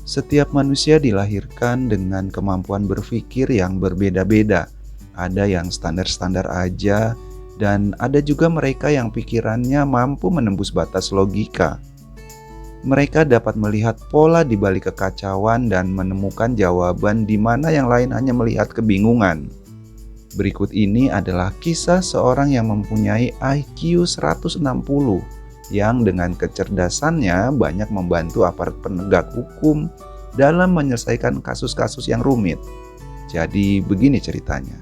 Setiap manusia dilahirkan dengan kemampuan berpikir yang berbeda-beda. Ada yang standar-standar aja, dan ada juga mereka yang pikirannya mampu menembus batas logika. Mereka dapat melihat pola di balik kekacauan dan menemukan jawaban di mana yang lain hanya melihat kebingungan. Berikut ini adalah kisah seorang yang mempunyai IQ 160 yang dengan kecerdasannya banyak membantu aparat penegak hukum dalam menyelesaikan kasus-kasus yang rumit. Jadi begini ceritanya.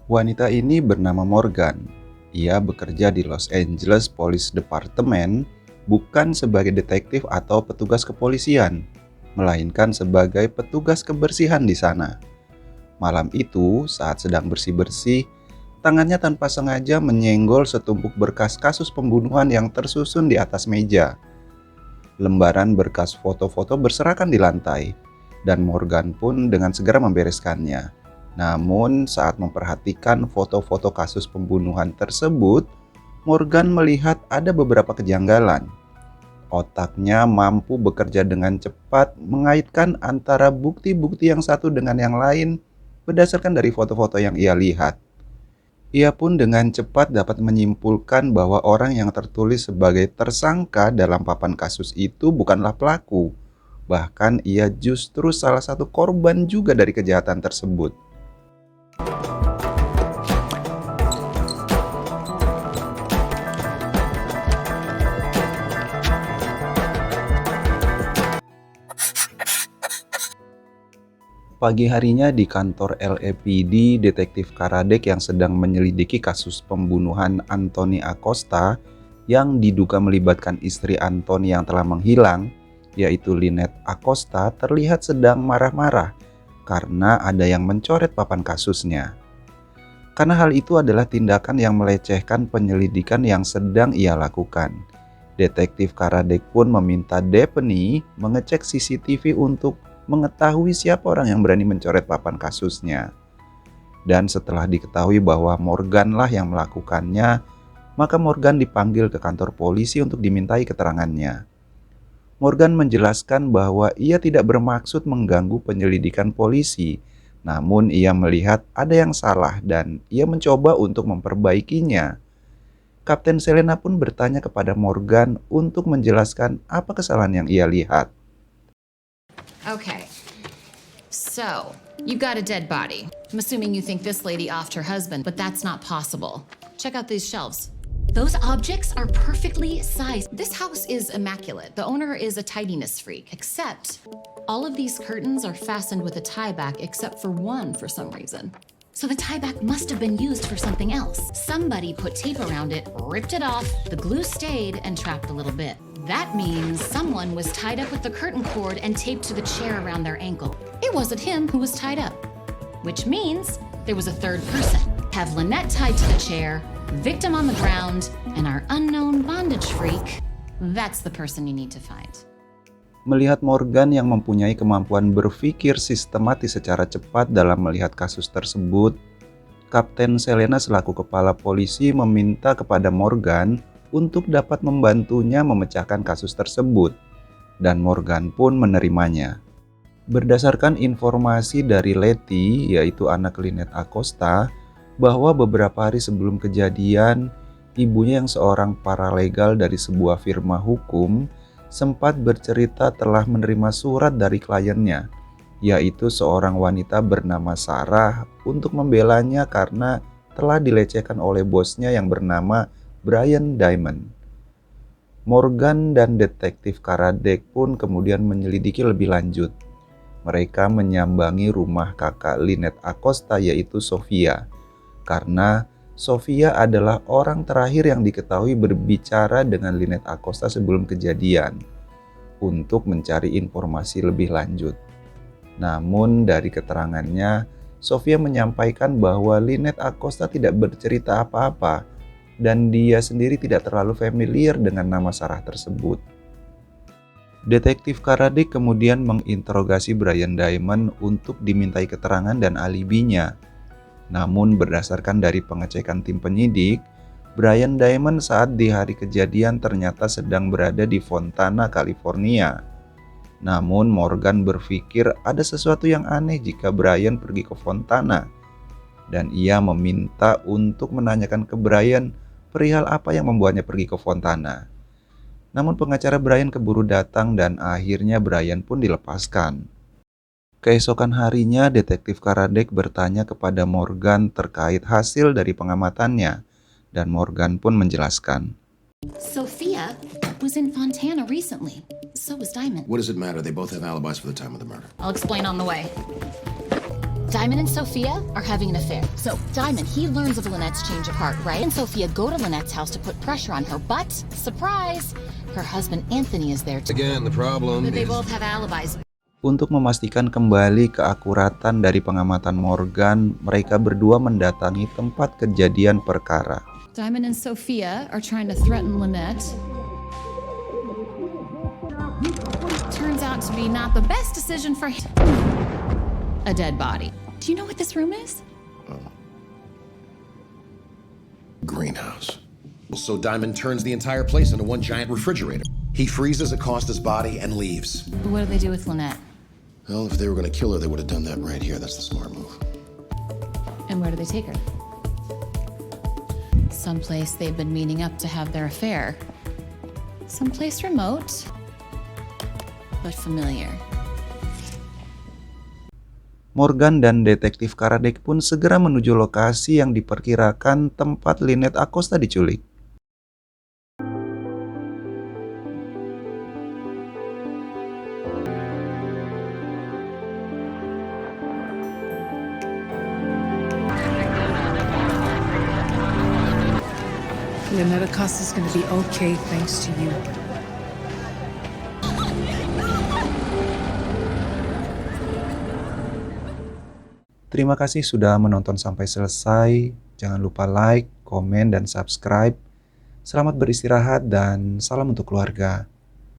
Wanita ini bernama Morgan. Ia bekerja di Los Angeles Police Department bukan sebagai detektif atau petugas kepolisian, melainkan sebagai petugas kebersihan di sana. Malam itu, saat sedang bersih-bersih, tangannya tanpa sengaja menyenggol setumpuk berkas kasus pembunuhan yang tersusun di atas meja. Lembaran berkas foto-foto berserakan di lantai, dan Morgan pun dengan segera membereskannya. Namun, saat memperhatikan foto-foto kasus pembunuhan tersebut, Morgan melihat ada beberapa kejanggalan. Otaknya mampu bekerja dengan cepat, mengaitkan antara bukti-bukti yang satu dengan yang lain berdasarkan dari foto-foto yang ia lihat. Ia pun dengan cepat dapat menyimpulkan bahwa orang yang tertulis sebagai tersangka dalam papan kasus itu bukanlah pelaku. Bahkan ia justru salah satu korban juga dari kejahatan tersebut. Pagi harinya di kantor LAPD, detektif Karadec yang sedang menyelidiki kasus pembunuhan Anthony Acosta yang diduga melibatkan istri Anthony yang telah menghilang, yaitu Lynette Acosta, terlihat sedang marah-marah karena ada yang mencoret papan kasusnya. Karena hal itu adalah tindakan yang melecehkan penyelidikan yang sedang ia lakukan. Detektif Karadec pun meminta Daphne mengecek CCTV untuk mengetahui siapa orang yang berani mencoret papan kasusnya. Dan setelah diketahui bahwa Morgan lah yang melakukannya, maka Morgan dipanggil ke kantor polisi untuk dimintai keterangannya. Morgan menjelaskan bahwa ia tidak bermaksud mengganggu penyelidikan polisi, namun ia melihat ada yang salah dan ia mencoba untuk memperbaikinya. Kapten Selena pun bertanya kepada Morgan untuk menjelaskan apa kesalahan yang ia lihat. Okay, so you got a dead body. I'm assuming you think this lady offed her husband, but that's not possible. Check out these shelves. Those objects are perfectly sized. This house is immaculate. The owner is a tidiness freak, except all of these curtains are fastened with a tie back except for one for some reason. So the tie back must have been used for something else. Somebody put tape around it, ripped it off, the glue stayed, and trapped a little bit. That means someone was tied up with the curtain cord and taped to the chair around their ankle. It wasn't him who was tied up, which means there was a third person. Have Lynette tied to the chair, victim on the ground, and our unknown bondage freak. That's the person you need to find. Melihat Morgan yang mempunyai kemampuan berpikir sistematis secara cepat dalam melihat kasus tersebut, Kapten Selena selaku kepala polisi meminta kepada Morgan untuk dapat membantunya memecahkan kasus tersebut, dan Morgan pun menerimanya. Berdasarkan informasi dari Letty, yaitu anak Lynette Acosta, bahwa beberapa hari sebelum kejadian, ibunya yang seorang paralegal dari sebuah firma hukum sempat bercerita telah menerima surat dari kliennya, yaitu seorang wanita bernama Sarah, untuk membelanya karena telah dilecehkan oleh bosnya yang bernama Brian Diamond. Morgan dan detektif Karadec pun kemudian menyelidiki lebih lanjut. Mereka menyambangi rumah kakak Lynette Acosta, yaitu Sofia, karena Sofia adalah orang terakhir yang diketahui berbicara dengan Lynette Acosta sebelum kejadian, untuk mencari informasi lebih lanjut. Namun dari keterangannya, Sofia menyampaikan bahwa Lynette Acosta tidak bercerita apa-apa dan dia sendiri tidak terlalu familiar dengan nama Sarah tersebut. Detektif Karadik kemudian menginterogasi Brian Diamond untuk dimintai keterangan dan alibinya. Namun berdasarkan dari pengecekan tim penyidik, Brian Diamond saat di hari kejadian ternyata sedang berada di Fontana, California. Namun Morgan berpikir ada sesuatu yang aneh jika Brian pergi ke Fontana, dan ia meminta untuk menanyakan ke Brian perihal apa yang membuatnya pergi ke Fontana. Namun pengacara Brian keburu datang dan akhirnya Brian pun dilepaskan. Keesokan harinya, Detektif Karadik bertanya kepada Morgan terkait hasil dari pengamatannya, dan Morgan pun menjelaskan. Sophia was in Fontana recently. So was Diamond. What does it matter? They both have alibis for the time of the murder. I'll explain on the way. Diamond and Sophia are having an affair. So, Diamond, he learns of Lynette's change of heart, right? And Sophia go to Lynette's house to put pressure on her, but, surprise, her husband Anthony is there too. Again, the problem They is... both have alibis. Untuk memastikan kembali keakuratan dari pengamatan Morgan, mereka berdua mendatangi tempat kejadian perkara. Diamond and Sophia are trying to threaten Lynette. Turns out to be not the best decision for a dead body. Do you know what this room is? greenhouse. So Diamond turns the entire place into one giant refrigerator. He freezes Acosta's body and leaves. What do they do with Lynette? Well, if they were going to kill her, they would have done that right here. That's the smart move. And where do they take her? Someplace they've been meaning up to have their affair. Someplace remote, but familiar. Morgan dan Detektif Karadik pun segera menuju lokasi yang diperkirakan tempat Lynette Acosta diculik. Lynette Acosta's gonna be okay thanks to you. Terima kasih sudah menonton sampai selesai. Jangan lupa like, komen, dan subscribe. Selamat beristirahat dan salam untuk keluarga.